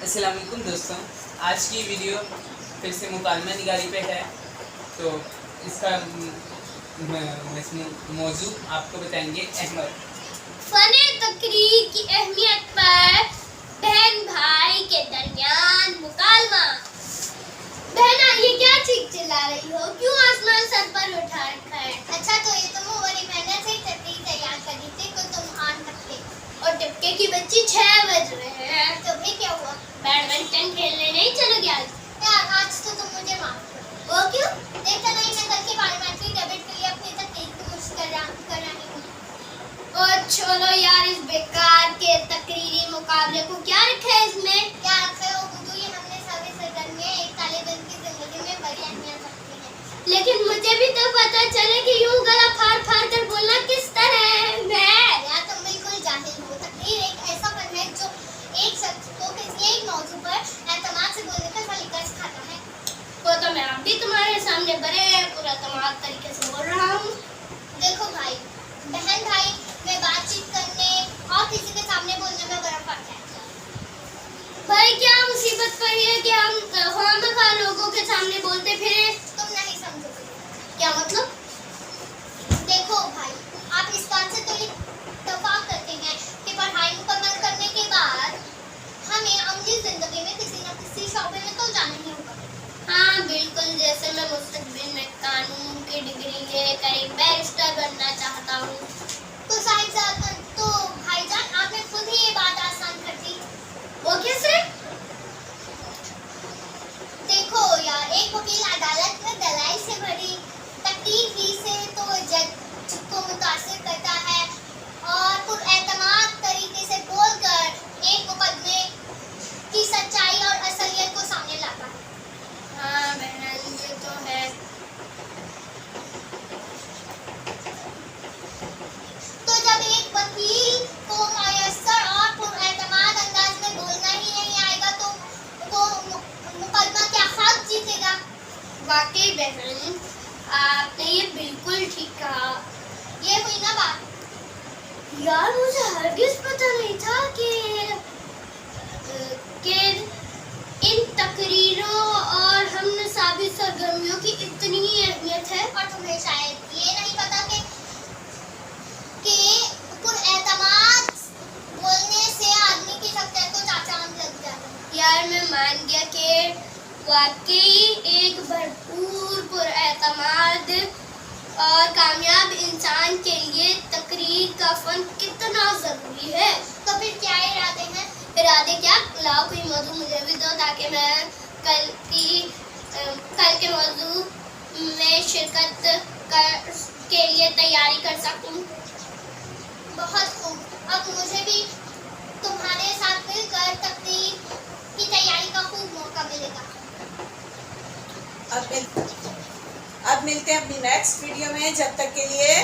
अस्सलाम वालेकुम दोस्तों, आज की वीडियो फिर से मुकालमा निगारी पे है। तो इसका मौजू आपको बताएंगे अहमद। फने तकरीर की अहमियत पर बहन भाई के दरमियान मुकालमा। बहना, ये क्या चीख चिल्ला रही हो? क्यों आसमान सर पर उठा रखा है? अच्छा, तो ये तुम बड़ी मेहनत से तकरीर तैयार करी थी तो तुम आन सकते। और टिपके की बच्ची 6 बज रहे हैं। तो भी क्या हुआ? बैडमिंटन खेलने नहीं चलोगे आज? यार, आज तो तुम मुझे माफ करो। वो क्यों? देखा नहीं, मैं कल के पार्लियामेंट्री डेबेट के लिए अपनी तकरीर को करानी हूँ। और छोड़ो यार, इस बेकार के तकरीरी मुकाबले को क्या रखा है इसमें? यार, उर्दू ये हमने सारे सरगर्मियाँ एक तालिब इल्म की जिंदगी में बड़ी अहमियत रखती है। लेकिन मुझे भी तो पता चले कि यूं गला फाड़ फाड़ कर बोलना किस तरह है। यार, तुम बिल्कुल जाहिल हो। तकरीर एक ऐसा फन है जो एक शख्स को किसी एक मौजू पर एतमाद से बोलने का सलीका सिखाता है। वो तो मैं अब भी तुम्हारे सामने बड़े पूरा तमाम तरीके से बोल रहा हूँ। देखो भाई, बहन भाई में बातचीत करने और किसी के सामने बोलने में बड़ा फर्क है। भाई, क्या मुसीबत पड़ी है कि हम खामखा लोगों के सामने बोलते फिरे? तुम नहीं समझोगे। क्या मतलब? देखो भाई, आप इस बात से तो इत्तेफाक करते हैं कि पढ़ाई मुकम्मल करने के बाद हमें अमली जिंदगी में किसी न किसी शौबे में तो जाना ही होगा। हाँ बिल्कुल, जैसे मैं मुस्तकबिल में कानून की डिग्री लेकर एक बैरिस्टर बनना चाहता हूँ। तो साहिबजादा, तो भाईजान, आपने खुद ही ये बात आसान कर दी। वो कैसे? देखो यार, एक वकील अदालत में दलाइल से भरी तकरीर ही से तो जज को मुतासिर करता है और पुरएतमाद तरीके से बोलकर एक मुकदमे की सच्चाई और असलियत को सामने लाता है। हाँ बहन, ये तो है। तो जब एक वकील को मयस्सर और पुरएतमाद अंदाज में बोलना ही नहीं आएगा तो वो मुकदमा क्या हक जीतेगा? वाकई बहन, आपने ये बिल्कुल ठीक कहा। ये हुई ना बात। यार, मुझे हरगिज पता नहीं था कि इन तकरीरों और हमनसाबी सरगर्मियों की इतनी अहमियत है। और तुम्हें शायद ये नहीं पता कि पुरएतमाद बोलने से आदमी की शख्सियत को चार चांद लग जाता है। यार, मैं मान गया कि वाकई एक भरपूर पुरएतमाद और कामयाब इंसान के लिए तकरीर का फन कितना जरूरी है। तो फिर क्या इरादे हैं? इरादे क्या? लाओ कोई मौजू मुझे भी दो ताकि मैं कल के मौजू में शिरकत के लिए तैयारी कर सकूं। बहुत खूब। अब मुझे भी तुम्हारे साथ मिलकर तकरीर की तैयारी का खूब मौका मिलेगा। अब मिलते हैं अपनी नेक्स्ट वीडियो में। जब तक के लिए